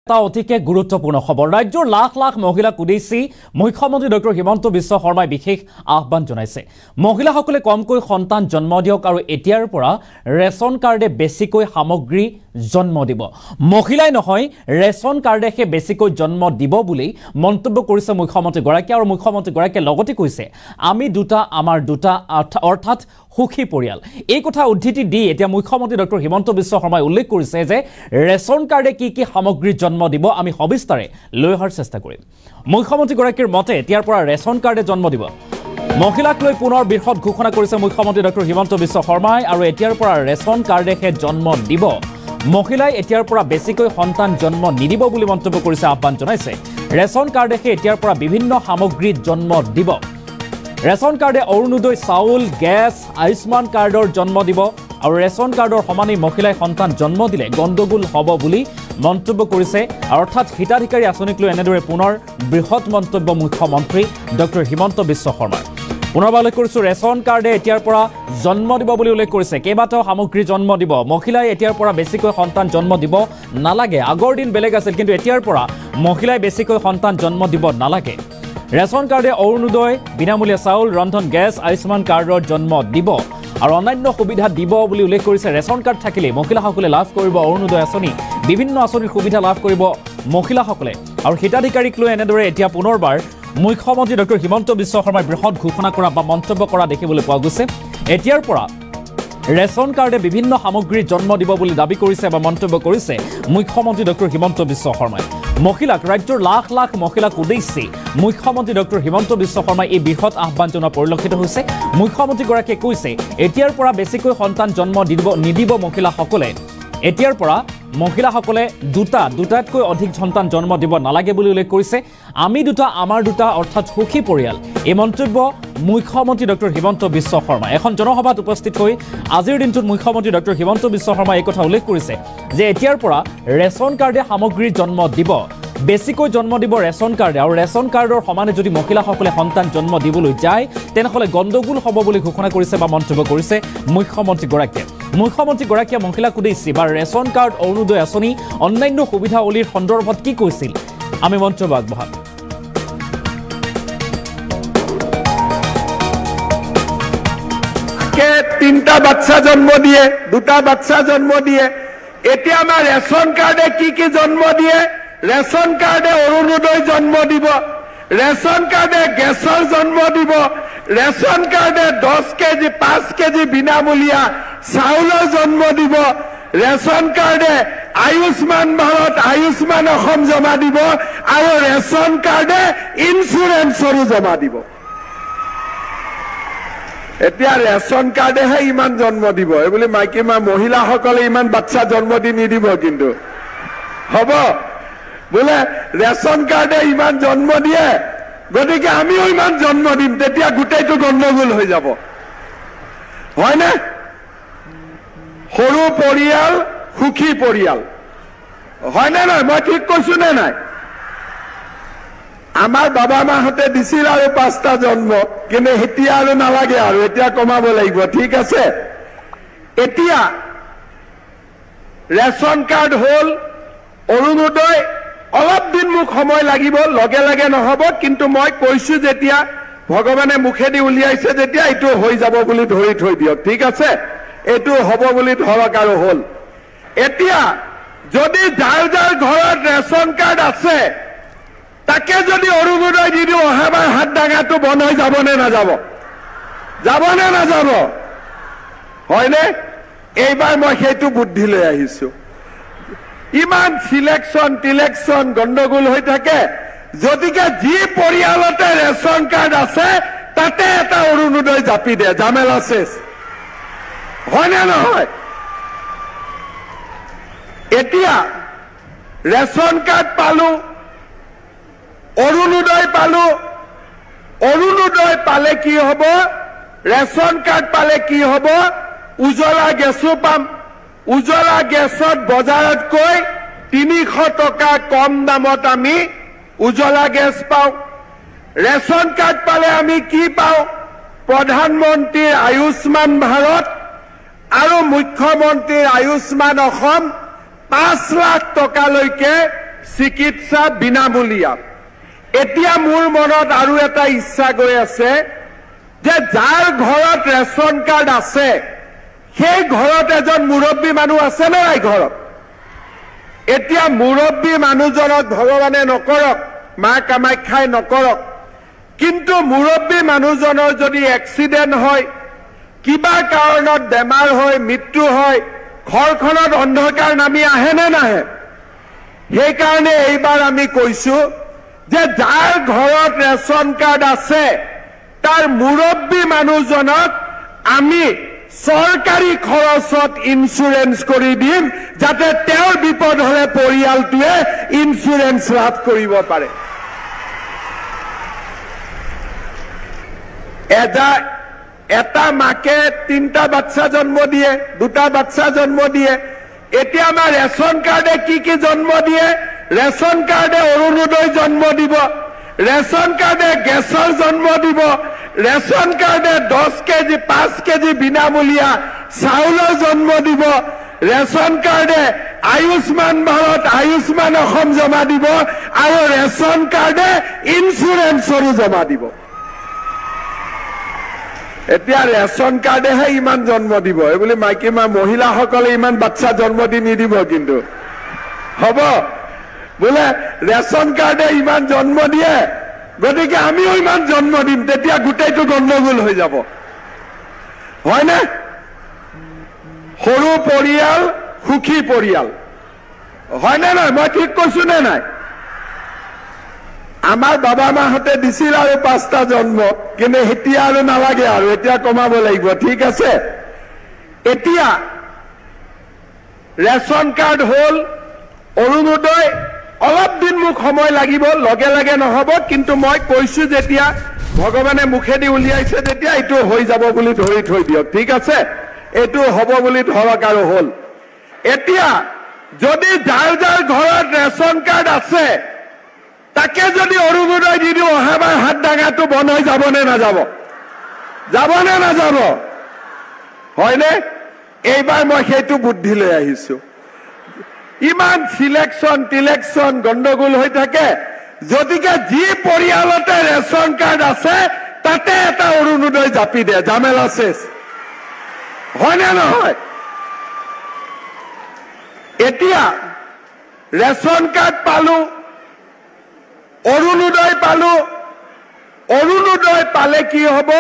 অতিকে গুৰুত্বপূৰ্ণ খবৰ ৰাজ্যৰ লাখ লাখ মহিলাক উদ্দেশ্যি মুখ্যমন্ত্ৰী ডক্টৰ হিমন্ত বিশ্ব শৰ্মাই বিশেষ আহ্বান জনাইছে মহিলাসকলে কমকৈ সন্তান জন্ম দিয়ক আৰু এতিয়াৰ পৰা ৰেচন কাৰ্ডে বেছিকৈ সামগ্ৰী জন্ম দিব মহিলাই নহয় ৰেচন কাৰ্ডেহে বেছিকৈ জন্ম দিব বুলি মন্তব্য কৰিছে মুখ্যমন্ত্ৰী গৰাকী আৰু মুখ্যমন্ত্ৰী গৰাকীয়ে লগতে কৈছে আমি দুটা আমাৰ দুটা অৰ্থাৎ সুখী পৰিয়াল এই কথা উদ্ধৃতি দি এতিয়া মুখ্যমন্ত্ৰী ডক্টৰ হিমন্ত বিশ্ব শৰ্মাই উল্লেখ কৰিছে যে ৰেচন কাৰ্ডে কি কি সামগ্ৰী জন্ম দিব আমি সবিস্তাৰে লৈ অহাৰ চেষ্টা কৰিম মুখ্যমন্ত্ৰী গৰাকীৰ মতে এতিয়াৰ পৰা ৰেচন কাৰ্ডে জন্ম দিব মহিলাক লৈ পুনৰ বৃহৎ ঘোষণা কৰিছে মুখ্যমন্ত্ৰী ডক্টৰ হিমন্ত বিশ্ব শৰ্মাই আৰু এতিয়াৰ পৰা ৰেচন কাৰ্ডেহে জন্ম দিব মহিলাই এতিয়াৰ পৰা বেছিকৈ সন্তান জন্ম নিদিব বুলি মন্তব্য কৰিছে আহ্বান জনাইছে ৰেচন কাৰ্ডেহে এতিয়াৰ পৰা বিভিন্ন সামগ্ৰী জন্ম দিব ৰেচন কাৰ্ডে অৰুণোদয় চাউল গেছ আয়ুষ্মান কাৰ্ডৰ জন্ম দিব আৰু ৰেচন কাৰ্ডৰ সমানেই মহিলাই সন্তান জন্ম দিলে গণ্ডগোল হ'ব বুলি মন্তব্য কৰিছে অৰ্থাৎ হিতাধিকাৰী আঁচনিক লৈ এনেদৰে পুনৰ বৃহৎ মন্তব্য মুখ্যমন্ত্ৰী ডক্টৰ হিমন্ত বিশ্ব শৰ্মাৰ পুনৰবাৰ উল্লেখ কৰিছোঁ ৰেচন কাৰ্ডে এতিয়াৰ পৰা জন্ম দিব বুলি উল্লেখ কৰিছে কেইবাটাও সামগ্ৰী জন্ম দিব মহিলাই এতিয়াৰ পৰা বেছিকৈ সন্তান জন্ম দিব নালাগে আগৰ দিন বেলেগ আছিল কিন্তু এতিয়াৰ পৰা মহিলাই বেছিকৈ সন্তান জন্ম দিব নালাগে ৰেচন কাৰ্ডে অৰুণোদয় বিনামূলীয়া চাউল ৰন্ধন গেছ আয়ুষ্মান কাৰ্ডৰ জন্ম দিব আৰু অন্যান্য সুবিধা দিব বুলি উল্লেখ কৰিছে ৰেচন কাৰ্ড থাকিলে মহিলাসকলে লাভ কৰিব অৰুণোদয় আঁচনি বিভিন্ন আঁচনিৰ সুবিধা লাভ কৰিব মহিলাসকলে আৰু হিতাধিকাৰীক লৈ এনেদৰে এতিয়া পুনৰবাৰ মুখ্যমন্ত্ৰী ডক্টৰ হিমন্ত বিশ্ব শৰ্মাই বৃহৎ ঘোষণা কৰা বা মন্তব্য কৰা দেখিবলৈ পোৱা গৈছে এতিয়াৰ পৰা ৰেচন কাৰ্ডে বিভিন্ন সামগ্ৰী জন্ম দিব বুলি দাবী কৰিছে বা মন্তব্য কৰিছে মুখ্যমন্ত্ৰী ডক্টৰ হিমন্ত বিশ্ব শৰ্মাই মহিলাক ৰাজ্যৰ লাখ লাখ মহিলাক উদ্দেশ্যি মুখ্যমন্ত্ৰী ডক্টৰ হিমন্ত বিশ্ব শৰ্মাই এই বৃহৎ আহ্বান জনোৱা পৰিলক্ষিত হৈছে মুখ্যমন্ত্ৰীগৰাকীয়ে কৈছে এতিয়াৰ পৰা বেছিকৈ সন্তান জন্ম নিদিব মহিলাসকলে এতিয়াৰ পৰা মহিলাসকলে দুটাতকৈ অধিক সন্তান জন্ম দিব নালাগে বুলি উল্লেখ কৰিছে আমি দুটা আমাৰ দুটা অৰ্থাৎ সুখী পৰিয়াল এই মন্তব্য মুখ্যমন্ত্ৰী ডক্টৰ হিমন্ত বিশ্ব শৰ্মা এখন জনসভাত উপস্থিত হৈ আজিৰ দিনটোত মুখ্যমন্ত্ৰী ডক্টৰ হিমন্ত বিশ্ব শৰ্মাই এই কথা উল্লেখ কৰিছে যে এতিয়াৰ পৰা ৰেচন কাৰ্ডে সামগ্ৰী জন্ম দিব বেছিকৈ জন্ম দিব ৰেচন কাৰ্ডে আৰু ৰেচন কাৰ্ডৰ সমানে যদি মহিলাসকলে সন্তান জন্ম দিবলৈ যায় তেনেহ'লে গণ্ডগোল হ'ব বুলি ঘোষণা কৰিছে বা মন্তব্য কৰিছে মুখ্যমন্ত্ৰীগৰাকীয়ে মহিলাক উদ্দেশ্যি বা ৰেচন কাৰ্ড অৰুণোদয় আঁচনি অন্যান্য সুবিধাৱলীৰ সন্দৰ্ভত কি কৈছিল আমি মন্তব্য আগবঢ়াম তিনটা বাচ্চা জন্ম দিয়ে দুটা বাচ্চা জন্ম দিয়ে এতিয়া আমাৰ ৰেচন কাৰ্ডে কি জন্ম দিয়ে ৰেচন কাৰ্ডে অৰুণোদয় জন্ম দিব ৰেচন কাৰ্ডে গেছৰ জন্ম দিব ৰেচন কাৰ্ডে 10 কেজি 5 কেজি বিনামূলীয়া চাউলৰ জন্ম দিব ৰেচন কাৰ্ডে আয়ুষ্মান ভাৰত আয়ুষ্মান অসম জমা দিব আৰু ৰেচন কাৰ্ডে ইনস্যুৰেন্সৰো জমা দিব এতিয়া ৰেচন কাৰ্ডেহে ইমান জন্ম দিব এইবুলি মাইকী মহিলাসকলে ইমান বাচ্চা জন্ম দি নিদিব কিন্তু হ'ব বোলে ৰেচন কাৰ্ডে ইমান জন্ম দিয়ে গতিকে আমিও ইমান জন্ম দিম তেতিয়া গোটেইটো গণ্ডগোল হৈ যাব হয়নে সৰু পৰিয়াল সুখী পৰিয়াল হয়নে নহয় মই ঠিক কৈছো নে নাই আমাৰ বাবা মাহঁতে দিছিল আৰু 5টা জন্ম কিন্তু এতিয়া আৰু নালাগে আৰু এতিয়া কমাব লাগিব ঠিক আছে এতিয়া ৰেচন কাৰ্ড হ'ল অৰুণোদয় অলপ দিন মোক সময় লাগিব লগে লগে নহব কিন্তু মই কৈছো যেতিয়া ভগৱানে মুখেদি উলিয়াইছে যেতিয়া এইটো হৈ যাব বুলি ধৰি থৈ দিয়ক ঠিক আছে এইটো হ'ব বুলি ধৰক আৰু হ'ল এতিয়া যদি যাৰ যাৰ ঘৰত ৰেচন কাৰ্ড আছে তাকে যদি অৰুণোদয় দি দিওঁ অহাবাৰ হাত ডাঙাটো বন্ধ হৈ যাবনে নাযাব হয়নে এইবাৰ মই সেইটো বুদ্ধি লৈ আহিছো ইমান সিলেকশ্যন গণ্ডগোল হৈ থাকে যদিকে যি পৰিয়ালতে ৰেচন কাৰ্ড আছে তাতে এটা অৰুণোদয় জাপি দিয়ে জামেলা শেষ হয়নে নহয় এতিয়া ৰেচন কাৰ্ড পালো অৰুণোদয় পালে কি হ'ব ৰেচন কাৰ্ড পালে কি হ'ব উজ্বলা গেছো পাম উজ্বলা গেছত বজাৰতকৈ 300 টকা কম দামত আমি উজ্বলা গেছ পাওঁ ৰেচন কাৰ্ড পালে আমি কি পাওঁ প্ৰধানমন্ত্ৰীৰ আয়ুষ্মান ভাৰত আৰু মুখ্যমন্ত্ৰীৰ আয়ুষ্মান অসম 5 লাখ টকালৈকে চিকিৎসা বিনামূলীয়া এতিয়া মোৰ মনত আৰু এটা ইচ্ছা গৈ আছে যে যাৰ ঘৰত ৰেচন কাৰ্ড আছে সেই ঘৰত এজন মুৰব্বী মানুহ আছে নে নাই ঘৰত এতিয়া মুৰব্বী মানুহজনক ভগৱানে নকৰক মা কামাখ্যাই নকৰক কিন্তু মুৰব্বী মানুহজনৰ যদি এক্সিডেন্ট হয় কিবা কাৰণত বেমাৰ হয় মৃত্যু হয় ঘৰখনত অন্ধকাৰ নামি আহে নে নাহে সেই কাৰণে এইবাৰ আমি কৈছো যে যাৰ ঘৰত ৰেচন কাৰ্ড আছে তাৰ মুৰব্বী মানুহজনক আমি সৰকাৰি খৰচত ইন্স্যুৰেন্স কৰে দিম যাতে তেওঁৰ বিপদ হলে পৰিয়ালটোৱে ইন্স্যুৰেন্স লাভ কৰিব পাৰে এটা মাকে 3টা বাচ্চা জন্ম দিয়ে 2টা বাচ্চা জন্ম দিয়ে এতিয়া আমাৰ ৰেচন কাৰ্ডে কি জন্ম দিয়ে ৰেচন কাৰ্ডে অৰুণোদয় জন্ম দিব ৰেচন কাৰ্ডে গেছৰ জন্ম দিব ৰেচন কাৰ্ডে 10 কেজি 5 কেজি বিনামূলীয়া চাউলৰ জন্ম দিব ৰেচন কাৰ্ডে আয়ুষ্মান ভাৰত আয়ুষ্মান অসম জমা দিব আৰু ৰেচন কাৰ্ডে ইন্স্যুৰেন্সৰো জমা দিব এতিয়া ৰেচন কাৰ্ডেহে ইমান জন্ম দিব এই বুলি মাইকী মহিলাসকলে ইমান বাচ্চা জন্ম দি নিদিব কিন্তু হ'ব বোলে ৰেচন কাৰ্ডে ইমান জন্ম দিয়ে গতিকে আমিও ইমান জন্ম দিম তেতিয়া গোটেইটো গণ্ডগোল হৈ যাব হয়নে সৰু পৰিয়াল সুখী পৰিয়াল হয়নে নাই মই ঠিক কৈছো নে নাই আমাৰ বাবা মাহঁতে দিছিল আৰু 5টা জন্ম কিন্তু এতিয়া আৰু নালাগে আৰু এতিয়া কমাব লাগিব ঠিক আছে এতিয়া ৰেচন কাৰ্ড হল অৰুণোদয় অলপ দিন মোক সময় লাগিব লগে লগে নহব কিন্তু মই কৈছো যেতিয়া ভগৱানে মুখেদি উলিয়াইছে যেতিয়া এটো হৈ যাব বুলি ধৰি থৈ দিয়ক ঠিক আছে এটো হ'ব বুলি ধৰক আৰু হল এতিয়া যদি যাৰ যাৰ ঘৰত ৰেচন কাৰ্ড আছে তাকে যদি অৰুণোদয় দি দিও অহাবাৰ হাত ডাঙাটো বন্ধ হৈ যাব নে নাযাব হয়নে এইবাৰ মই সেইটো বুদ্ধি লৈ আহিছো ইমান সিলেকশন গণ্ডগোল হৈ থাকে যদিকে যি পৰিয়ালতে ৰেচন কাৰ্ড আছে তাতে এটা অৰুণোদয় জাপি দিয়ে জামেলা শেষ হয়নে নহয় এতিয়া ৰেচন কাৰ্ড পালো অৰুণোদয় পালে কি হব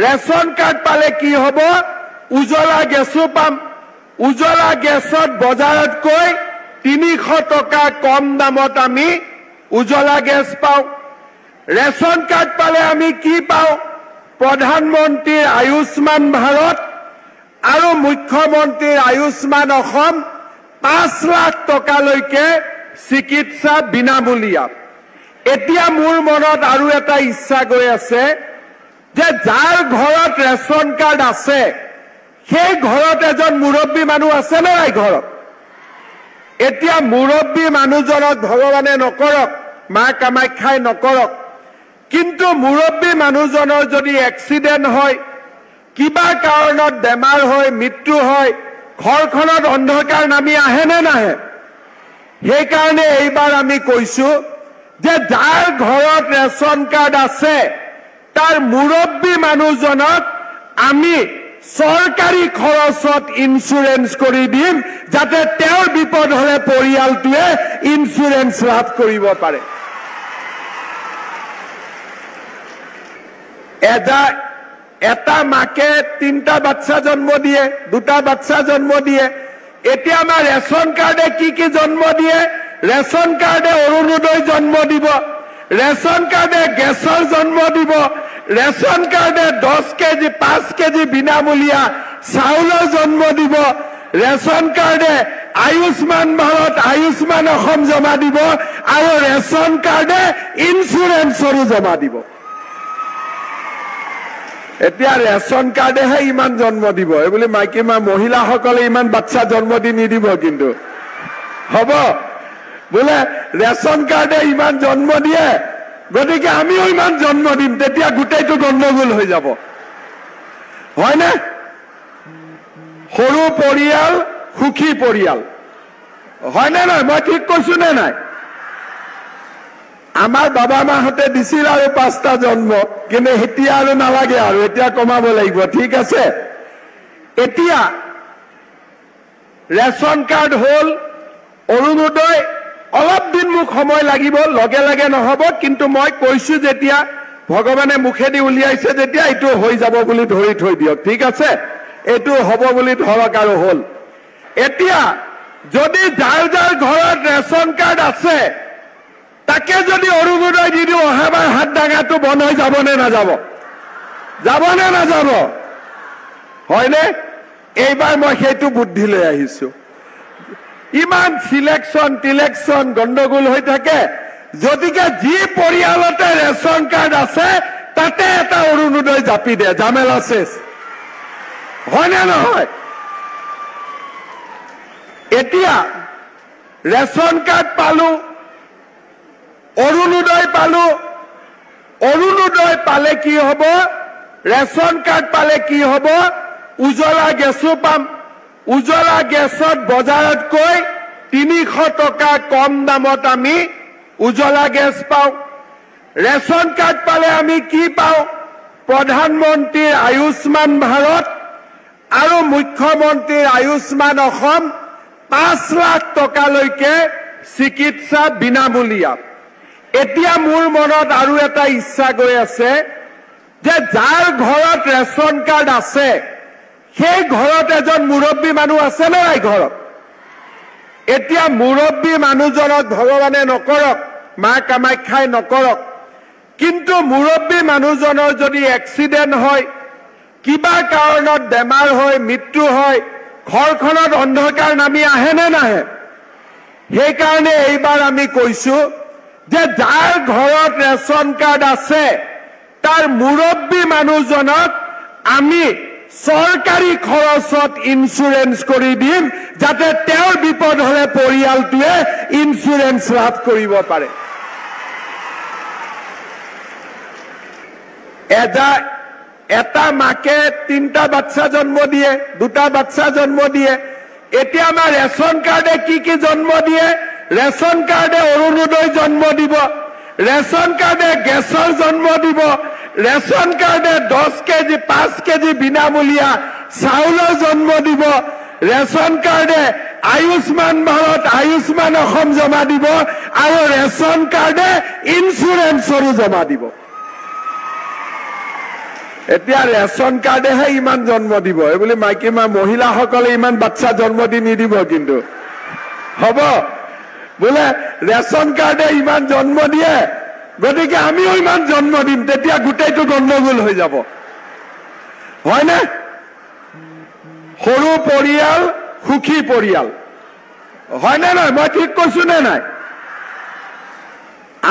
ৰেচন কাৰ্ড পালে কি হব উজ্বলা গেছো পাম উজ্বলা গেছত বজাৰতকৈ 300 টকা কম দামত আমি উজ্বলা গেছ পাওঁ ৰেচন কাৰ্ড পালে আমি কি পাওঁ প্ৰধানমন্ত্ৰীৰ আয়ুষ্মান ভাৰত আৰু মুখ্যমন্ত্ৰীৰ আয়ুষ্মান অসম 5 লাখ টকালৈকে চিকিৎসা বিনামূলীয়া এতিয়া মোৰ মনত আৰু এটা ইচ্ছা গৈ আছে যে যাৰ ঘৰত ৰেচন কাৰ্ড আছে সেই ঘৰত এজন মুৰব্বী মানুহ আছে নে নাই ঘৰত এতিয়া মুৰব্বী মানুহজনক ভগৱানে নকৰক মা কামাখ্যাই নকৰক কিন্তু মুৰব্বী মানুহজনৰ যদি এক্সিডেন্ট হয় কিবা কাৰণত বেমাৰ হয় মৃত্যু হয় ঘৰখনত অন্ধকাৰ নামি আহে নে নাহে সেই কাৰণে এইবাৰ আমি কৈছো যে যাৰ ঘৰত ৰেচন কাৰ্ড আছে তাৰ মুৰব্বী মানুহজনক আমি সৰকাৰি খৰচত ইন্স্যুৰেন্স কৰে দিম যাতে তেওঁৰ বিপদ হলে পৰিয়ালটোৱে ইন্স্যুৰেন্স লাভ কৰিব পাৰে এটা মাকে 3টা বাচ্চা জন্ম দিয়ে 2টা বাচ্চা জন্ম দিয়ে এতিয়া আমাৰ ৰেচন কাৰ্ডে কি জন্ম দিয়ে ৰেচন কাৰ্ডে অৰুণোদয় জন্ম দিব ৰেচন কাৰ্ডে গেছৰ জন্ম দিব ৰেচন কাৰ্ডে 10 কেজি 5 কেজি বিনামূলীয়া চাউলৰ জন্ম দিব ৰেচন কাৰ্ডে আয়ুষ্মান ভাৰত আয়ুষ্মান অসম জমা দিব আৰু ৰেচন কাৰ্ডে ইন্স্যুৰেন্সৰো জমা দিব এতিয়া ৰেচন কাৰ্ডেহে ইমান জন্ম দিব এই বুলি মাইকী মহিলাসকলে ইমান বাচ্চা জন্ম দি নিদিব কিন্তু হ'ব বোলে ৰেচন কাৰ্ডে ইমান জন্ম দিয়ে গতিকে আমিও ইমান জন্ম দিম তেতিয়া গোটেইটো গণ্ডগোল হৈ যাব হয়নে সৰু পৰিয়াল সুখী পৰিয়াল হয়নে নাই মই ঠিক কৈছো নে নাই আমাৰ বাবা মাহঁতে দিছিল আৰু 5টা জন্ম, কিন্তু এতিয়া আৰু নালাগে, আৰু এতিয়া কমাব লাগিব, ঠিক আছে। এতিয়া ৰেচন কাৰ্ড হ'ল, অৰুণোদয় অলপ দিন মোক সময় লাগিব, লগে লগে নহ'ব, কিন্তু মই কৈছো যেতিয়া, ভগৱানে মুখেদি উলিয়াইছে যেতিয়া, এইটো হৈ যাব বুলি ধৰি থৈ দিয়ক, ঠিক আছে। এইটো হ'ব বুলি ধৰক আৰু হ'ল। এতিয়া যদি যাৰ যাৰ ঘৰত ৰেচন কাৰ্ড আছে তাকে যদি অৰুণোদয় দি দিওঁ, অহাবাৰ হাত দাঙাটো বন্ধ হৈ যাবনে নাযাব? যাবনে নাযাব? হয়নে? এইবাৰ মই সেইটো বুদ্ধি লৈ আহিছো। ইমান টিলেকশ্যন গণ্ডগোল হৈ থাকে, গতিকে যি পৰিয়ালতে ৰেচন কাৰ্ড আছে তাতে এটা অৰুণোদয় জাপি দিয়ে, জামেলা শেষ। হয়নে নহয়? এতিয়া ৰেচন কাৰ্ড পালো, অৰুণোদয় পালো, অৰুণোদয় পালে কি হ'ব, ৰেচন কাৰ্ড পালে কি হ'ব, উজ্বলা গেছো পাম। উজ্বলা গেছত বজাৰতকৈ 300 টকা কম দামত আমি উজ্বলা গেছ পাওঁ। ৰেচন কাৰ্ড পালে আমি কি পাওঁ, প্ৰধানমন্ত্ৰীৰ আয়ুষ্মান ভাৰত আৰু মুখ্যমন্ত্ৰীৰ আয়ুষ্মান অসম 5 লাখ টকালৈকে চিকিৎসা বিনামূলীয়া। এতিয়া মোৰ মনত আৰু এটা ইচ্ছা গৈ আছে যে যাৰ ঘৰত ৰেচন কাৰ্ড আছে সেই ঘৰত এজন মুৰব্বী মানুহ আছে নে নাই ঘৰত? এতিয়া মুৰব্বী মানুহজনক ভগৱানে নকৰক, মা কামাখ্যাই নকৰক, কিন্তু মুৰব্বী মানুহজনৰ যদি এক্সিডেণ্ট হয়, কিবা কাৰণত বেমাৰ হয়, মৃত্যু হয়, ঘৰখনত অন্ধকাৰ নামি আহে নে নাহে? সেইকাৰণে এইবাৰ আমি কৈছো যে যাৰ ঘৰত ৰেচন কাৰ্ড আছে তাৰ মুৰব্বী মানুহজনক আমি চৰকাৰী খৰচত ইন্সুৰেন্স কৰি দিম, যাতে তেওঁৰ বিপদ হলে পৰিয়ালটোৱে ইন্সুৰেন্স লাভ কৰিব পাৰে। এটা মাকে 3টা বাচ্চা জন্ম দিয়ে, 2টা বাচ্চা জন্ম দিয়ে। এতিয়া আমাৰ ৰেচন কাৰ্ডে কি কি জন্ম দিয়ে? ৰেচন কাৰ্ডে অৰুণোদয় জন্ম দিব, ৰেচন কাৰ্ডে গেছৰ জন্ম দিব, ৰেচন কাৰ্ডে 10 কেজি 5 কেজি বিনামূলীয়া চাউলৰ জন্ম দিব, ৰেচন কাৰ্ডে আয়ুষ্মান ভাৰত আয়ুষ্মান অসম জমা দিব, আৰু ৰেচন কাৰ্ডে ইন্সুৰেন্সৰো জমা দিব। এতিয়া ৰেচন কাৰ্ডেহে ইমান জন্ম দিব, এইবুলি মাইকী মহিলাসকলে ইমান বাচ্চা জন্ম দি নিদিব, কিন্তু হ'ব বোলে ৰেচন কাৰ্ডে ইমান জন্ম দিয়ে, গতিকে আমিও ইমান জন্ম দিম, তেতিয়া গোটেইটো গণ্ডগোল হৈ যাব, হয়নে? সৰু পৰিয়াল সুখী পৰিয়াল, হয়নে নহয়? মই ঠিক কৈছো নে নাই?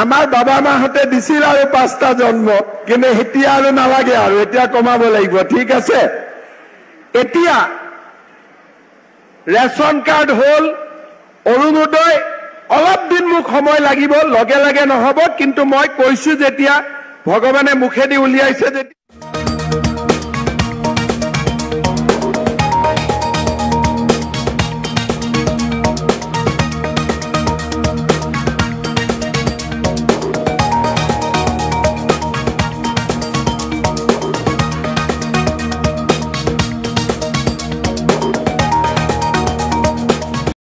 আমাৰ বাবা মাহঁতে দিছিল আৰু 5টা জন্ম, কিন্তু এতিয়া আৰু নালাগে, আৰু এতিয়া কমাব লাগিব, ঠিক আছে। এতিয়া ৰেচন কাৰ্ড হ'ল, অৰুণোদয় অলপ দিন মোক সময় লাগিব, লগে লগে নহ'ব, কিন্তু মই কৈছো যেতিয়া, ভগৱানে মুখেদি উলিয়াইছে যেতিয়া